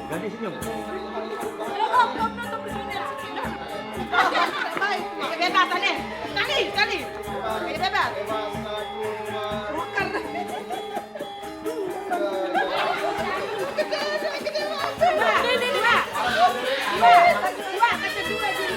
Ganti senyum. Bebas nih. Sekali. Bebas. Bukan. Dua, kata dua dulu.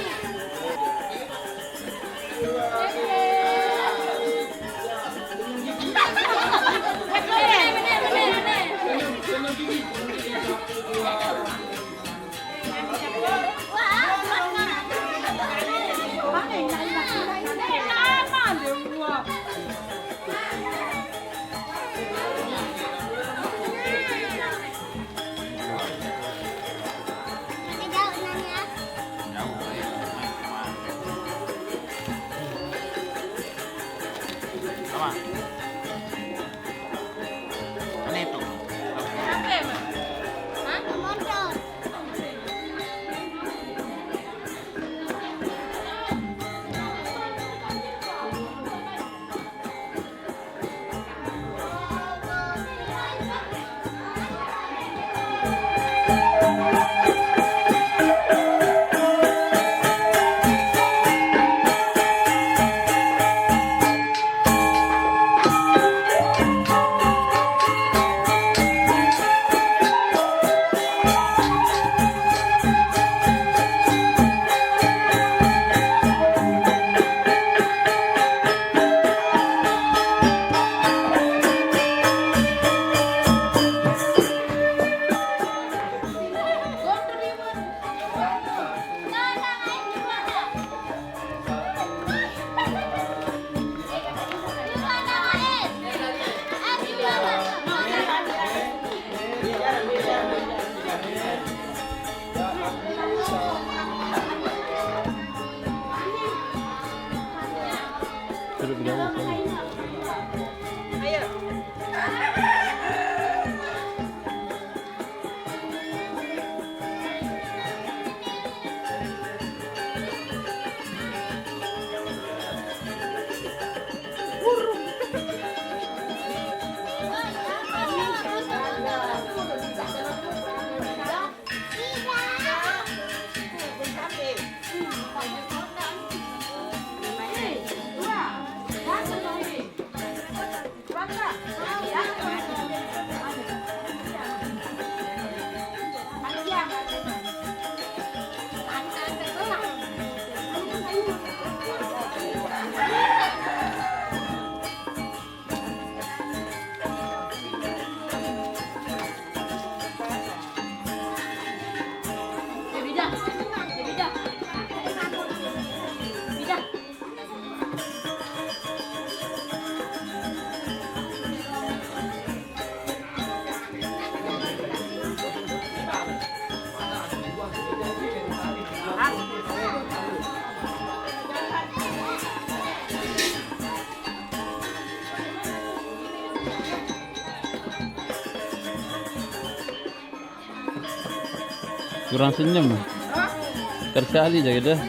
Sama. Ini itu. Kurang senyum. Tersali jaga dah.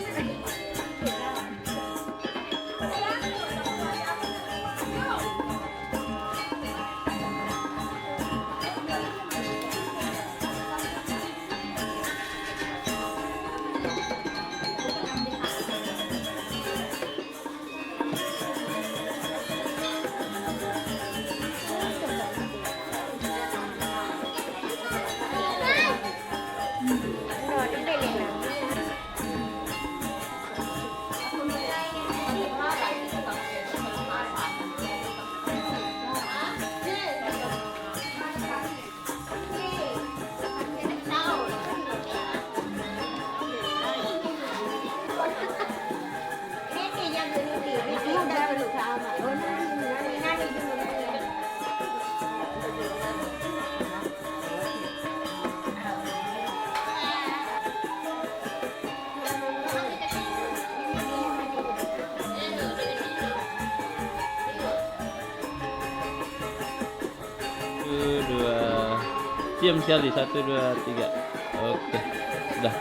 Cium sekali. 1, 2, 3. Oke. Sudah.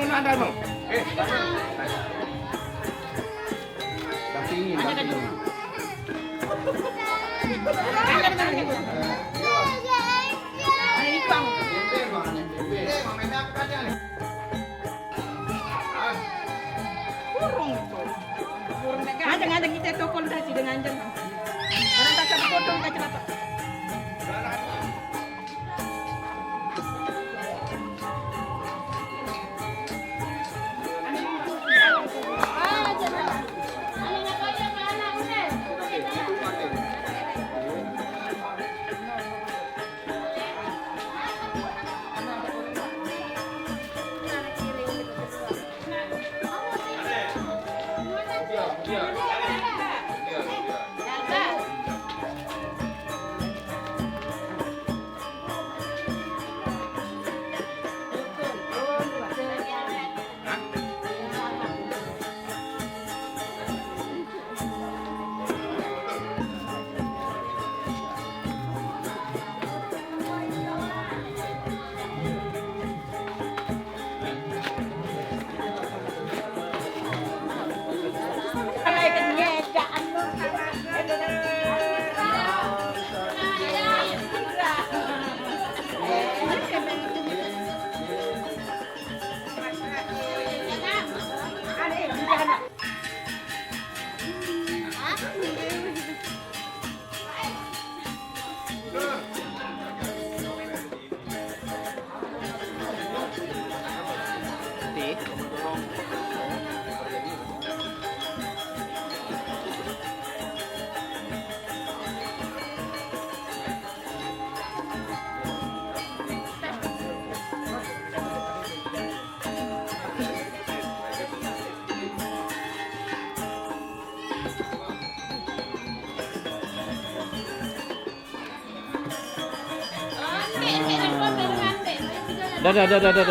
ada mau. Dampingi. Ngajeng kita tokol dasi dengan jeng. Orang tak bisa potong kacamata.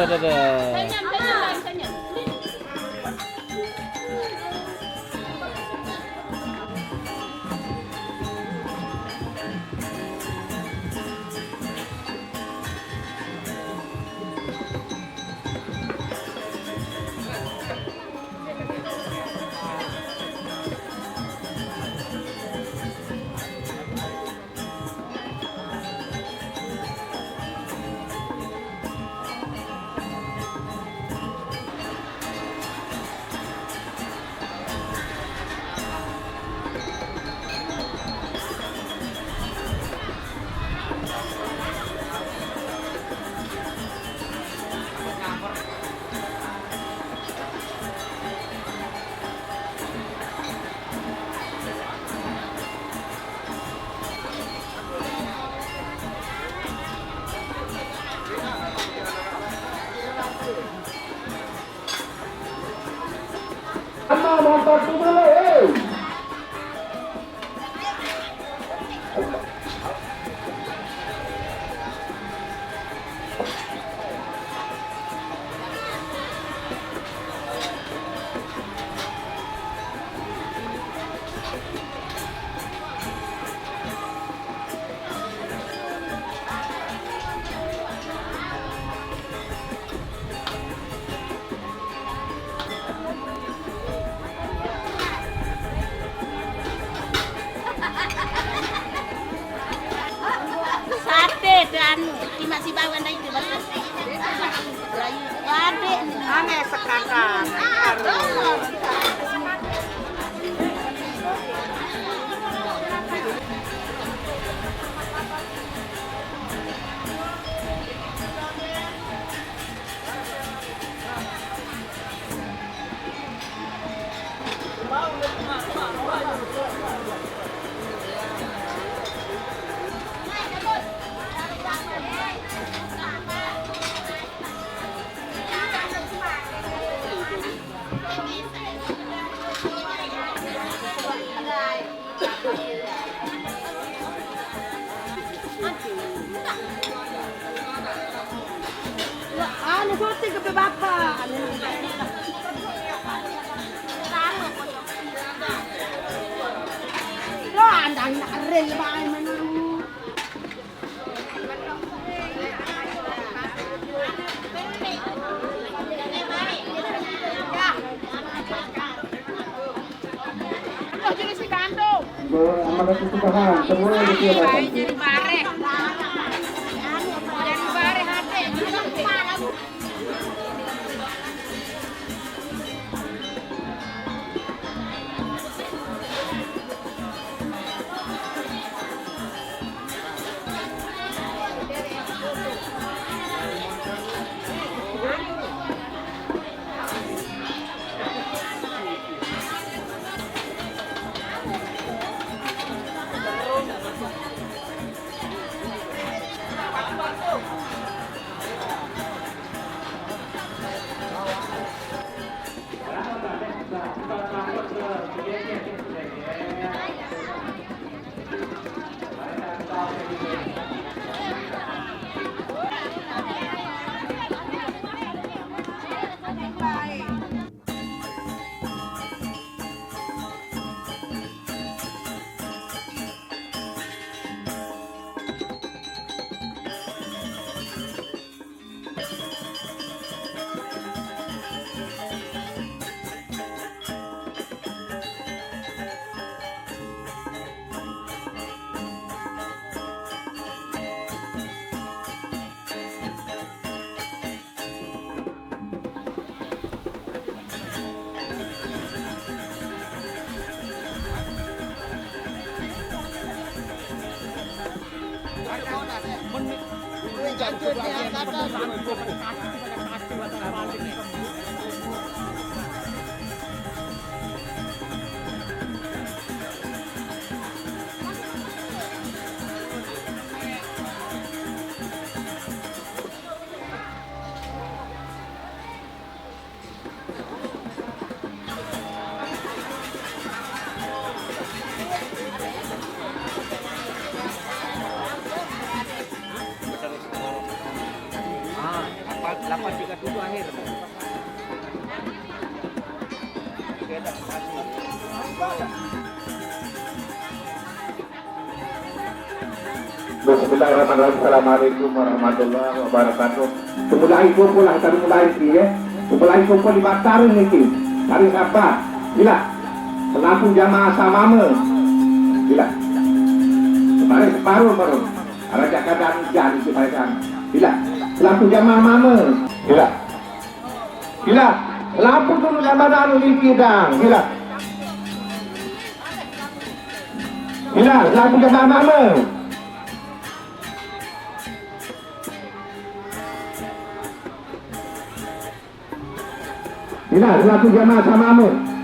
Dadah. Dan masih bawa dari itu bagus. Waduh, aneh sekarang. Ano sorti ke bapak? Lo andang nak rel bae mana? selamat kesusahan semua yang disiapkan. Jadi bare. Jadi bare hati. Bismillahirrahmanirrahim. Assalamualaikum warahmatullahi wabarakatuh. Mulai kumpul lah, tadi mulai sih ya. Mulai kumpul di Matarin ini. Tarik apa? Bila selaku jamaah samame. Bila kemarin separuh baru. Raja kadang jadi supaya bila selaku jamaah mame. Bila lampu dulu jamaah anu dikidang. Bila selaku jamaah mame. Bila selaku jamaah samamu.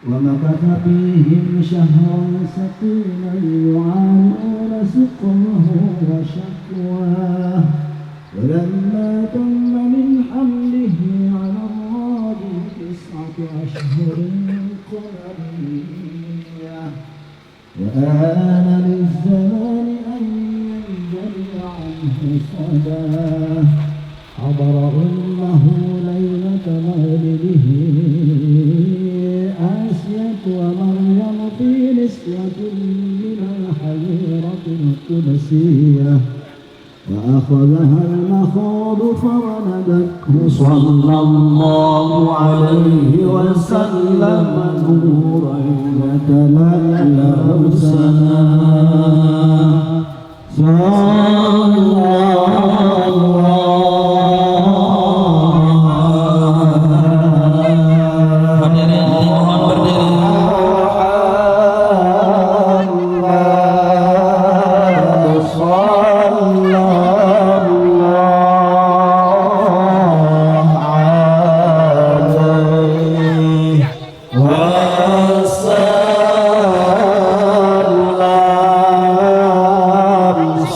ومكث فيهم شهرا سقيما يعانون سقمه وشكواه ولما تم من حمله على الراجل 9 أشهر قمرية وآن للزمان أن ينجلي عنه صداه حضر أمه ليلة مولده ومريم في نسوة من الحجيرة القدسية وأخذها المخاض فولدته صلى الله عليه وسلم نورا يتلألأ سنا صلى الله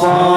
Salam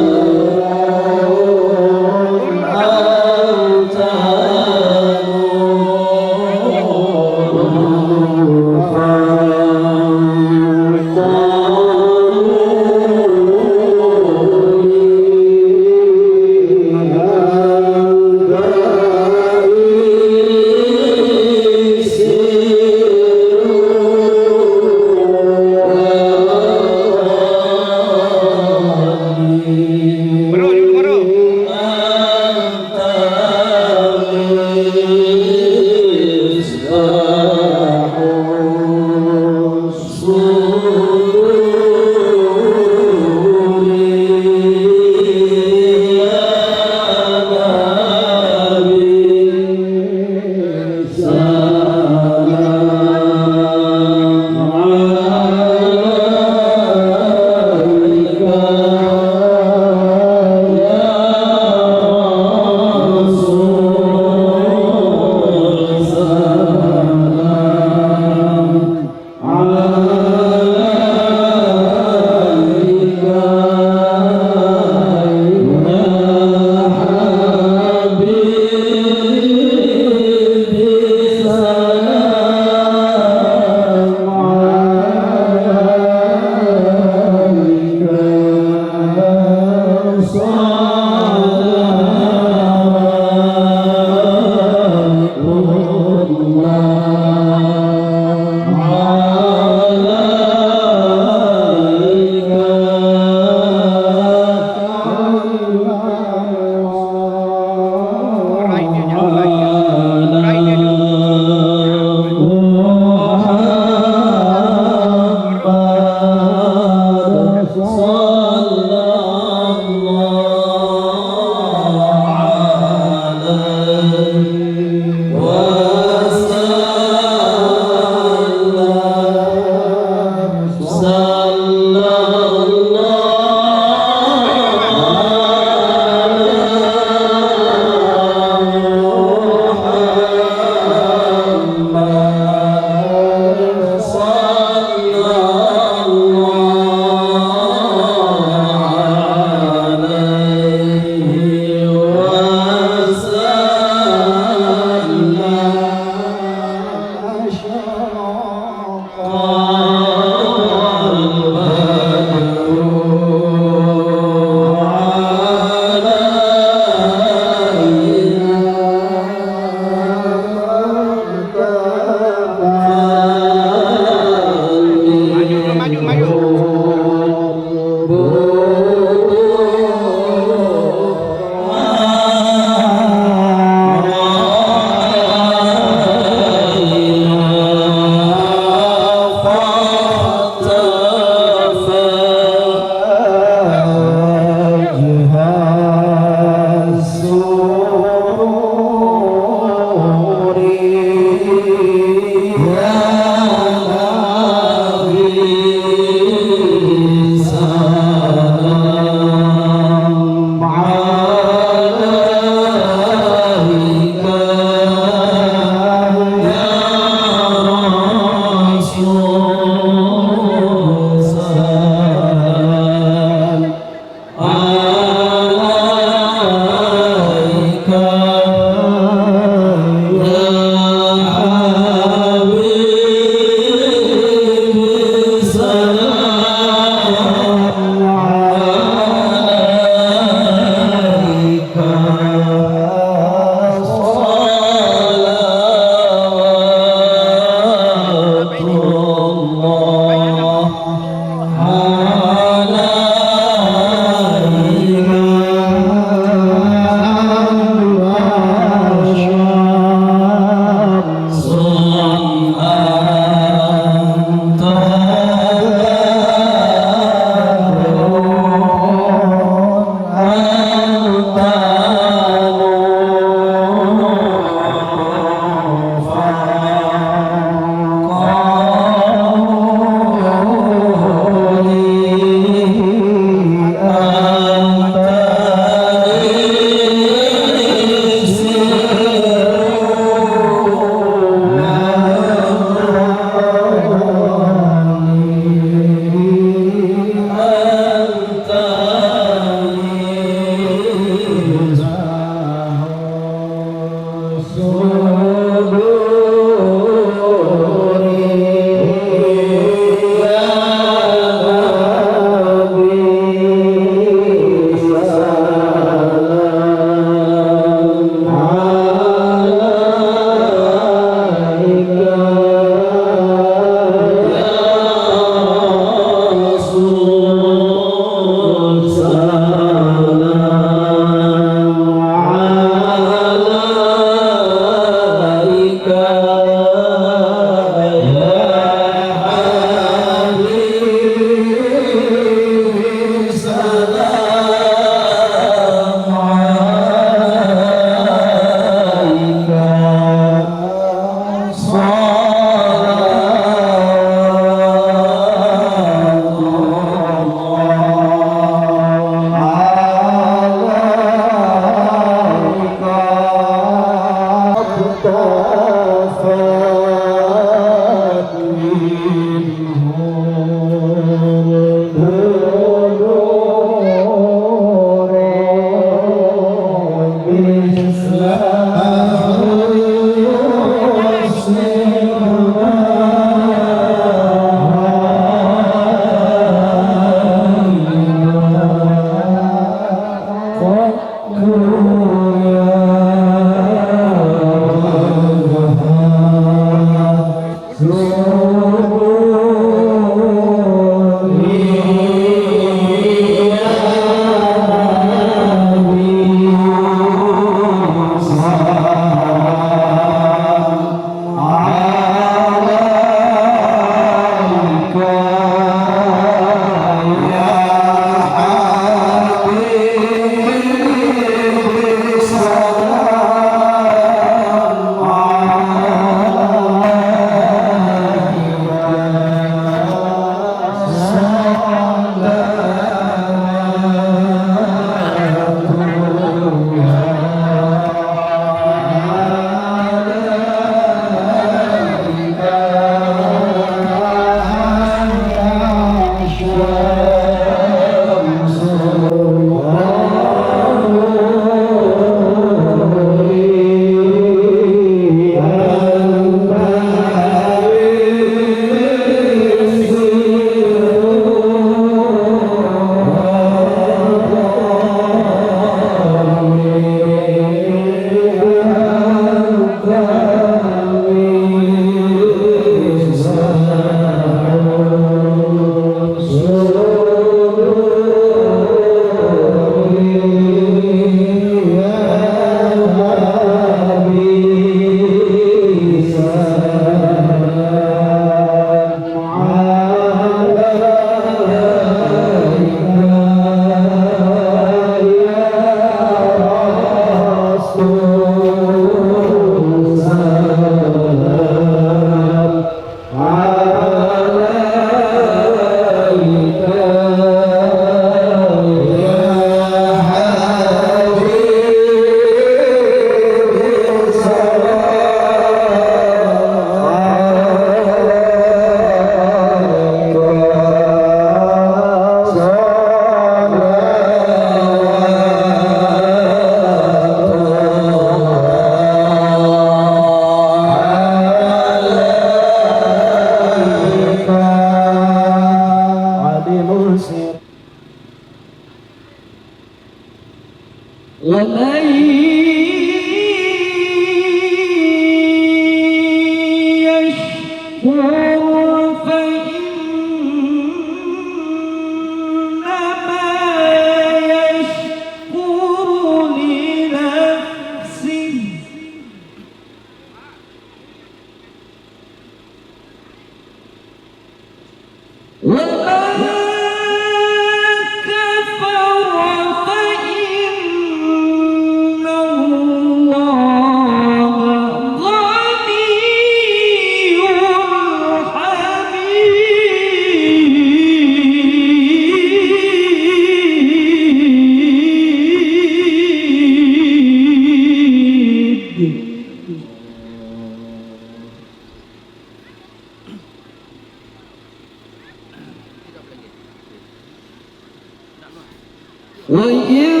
وإذ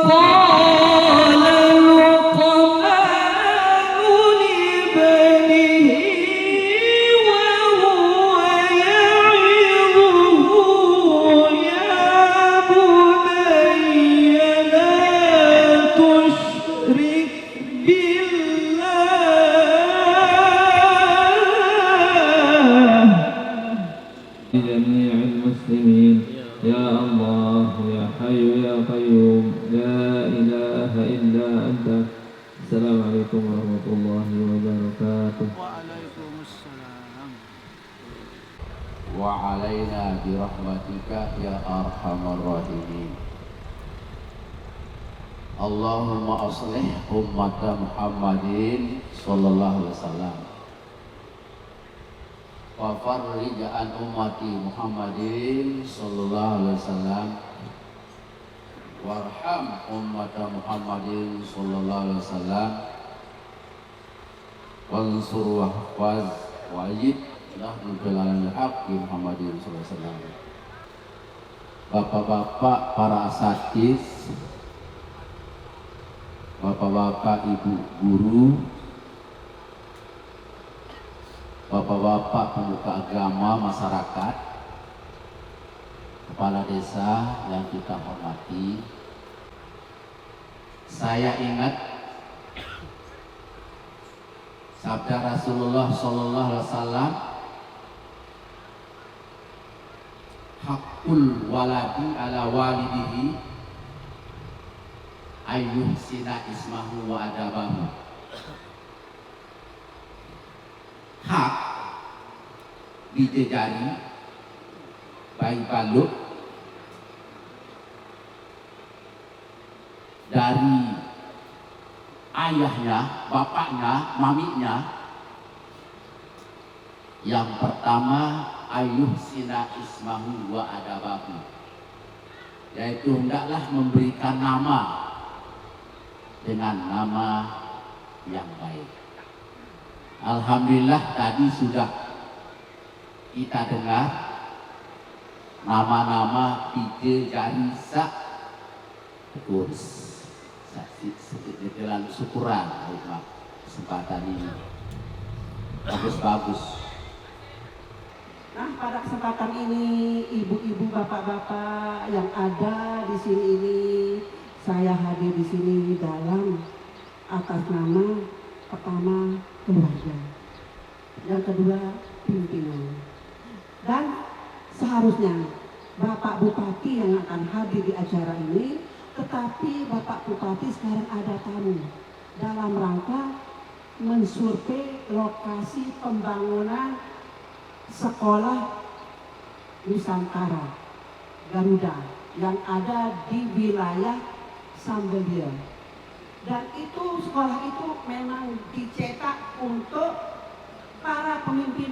قال لقمان warahmatullahi wabarakatuh. Waalaikumsalam. Wa alaina bi rahmatika ya arhamar rahimin. Allahumma aslih ummata Muhammadin sallallahu alaihi wasallam wa farrij an ummati Muhammadin sallallahu alaihi wasallam warham ummata Muhammadin sallallahu alaihi wasallam wansur wahfaz wajid nahnu bilalil haqqi Muhammadin sallallahu alaihi wasallam. Bapak-bapak para asatidz, bapak-bapak ibu guru, bapak-bapak pemuka agama masyarakat, kepala desa yang kita hormati, saya ingat sabda Rasulullah sallallahu alaihi wasallam, hakul waladi ala walidihi ayyuhsina ismahu wa adabahu. Hak dijejari bayi baluk dari ayahnya, bapaknya, maminya. Yang pertama, ayyuhsina ismahu wa adabahu, yaitu hendaklah memberikan nama dengan nama yang baik. Alhamdulillah tadi sudah kita dengar nama-nama dijejari terus. Dalam syukuran kesempatan ini bagus-bagus. Nah, pada kesempatan ini ibu-ibu, bapak-bapak yang ada di sini ini, saya hadir di sini dalam atas nama pertama keluarga, yang kedua pimpinan, dan seharusnya Bapak Bupati yang akan hadir di acara ini, tetapi Bapak Bupati sekarang ada tamu dalam rangka mensurvei lokasi pembangunan sekolah Nusantara Garuda yang ada di wilayah Sambelia. Dan itu sekolah itu memang dicetak untuk para pemimpin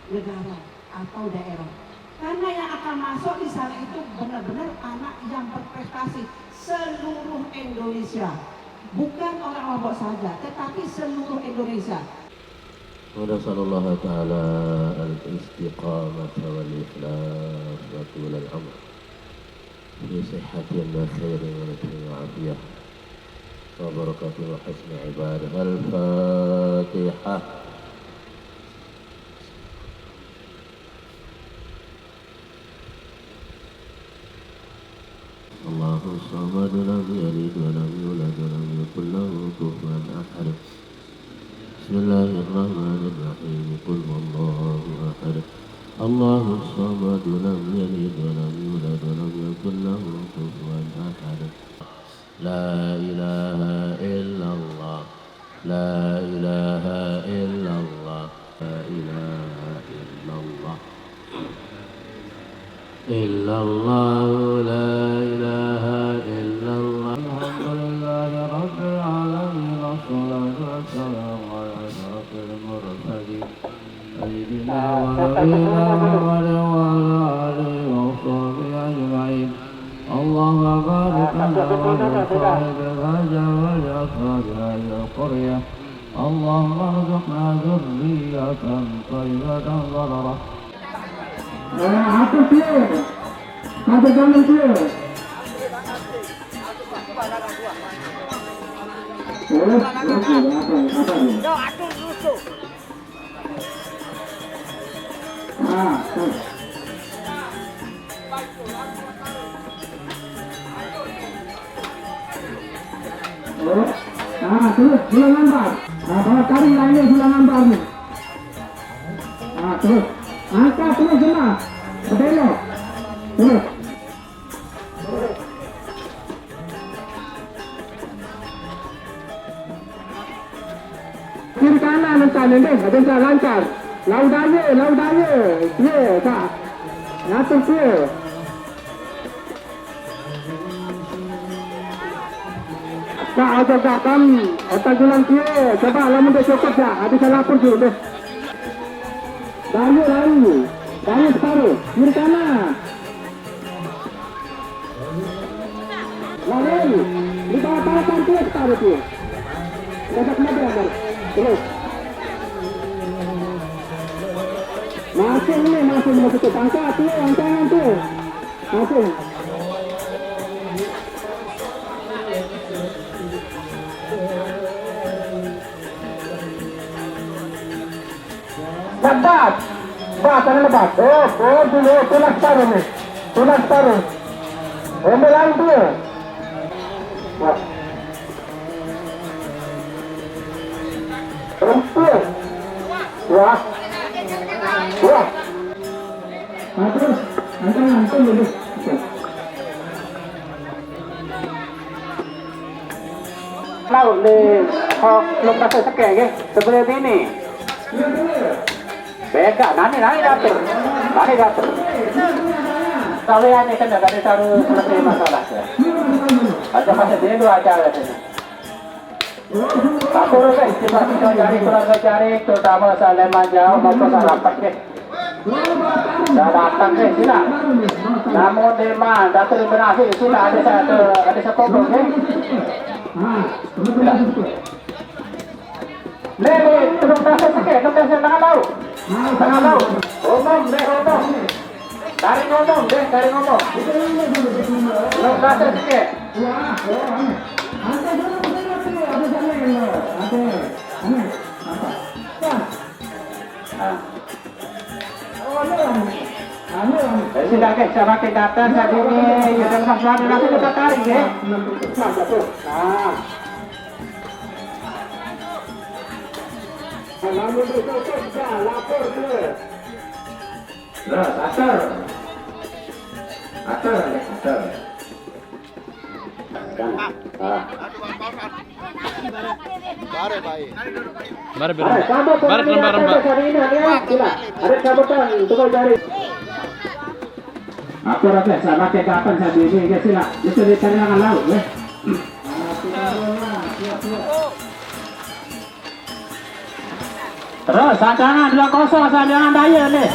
negara atau daerah. Karena yang akan masuk di sana itu benar-benar anak yang berprestasi seluruh Indonesia. Bukan orang Lombok saja, tetapi seluruh Indonesia. ونسأل الله تعالى الاستقامة والإخلاص وطول العمر في صحة وخير وعافية وبركة وحسن عبادة. الفاتحة. الله الصمد لم يلد ولم يولد ولم يكن له كفوا أحد. بسم الله الرحمن الرحيم. قل هو الله أحد الله الصمد لم يلد ولم يولد ولم يكن له كفوا أحد. لا إله إلا الله لا إله إلا الله لا إله إلا الله إلا الله لا إله إلا الله. الحمد لله رب العالمين والصلاة والسلام على أشرف المرسلين سيدنا ونبينا محمد وعلى آله وصحبه أجمعين. اللهم بارك لنا ولصاحب الهجر ولأصحاب هذه القرية. اللهم ارزقنا ذرية طيبة ضررة. Atas dia, ada jalan dia. Terus bulan lambar. Bawa taring lainnya bulan lambar nih. Terus angkat terus jelas. Belok. Terus. Kiri kanan entar ni, ada lancar. Laudanya. Ya, tak. Ngatur dia. Tak ada kan. Otak jualan dia. Coba lamun dia cukup tak. Ada salah pun dulu. Lalu. Separuh. Kiri kanan. Lalu. Di bawah parapan dia separuh tu. Dapat kemana ada? Terus. Masih betul. Angkat tu, angkat tu. Masih. Lebat. Tangan lebat. Dulu. Tunas taruh. Ambil lain tu. Terus. Wah. Terus. Angkat dulu. Laut di lokasi sekali seperti ini. Beka, nani dapat. Kalau yang ini kan ada satu selesai masalah. Ada masa dia dua acara ini. Satu orang istimewa keluarga cari terutama Sleman jauh maupun rapat ke. Dah datang ke sila. Namun demand datuk berhasil sudah ada satu ke. Lele terus kasih sikit, tengah laut. Ngomong. Dari ngomong. Terus kasih sikit. Sudah ke sama ke data saat ini yang masalah nanti kita tarik ya. Lalu kita lapor ke. Terus atur. Bare lembar. Ada sabutan tukar jari. Aku rasa sama ke kapan saat ini ya sila. Itu dicari dengan laut ya. Terus, sandangan 2-0 sandangan Daya nih.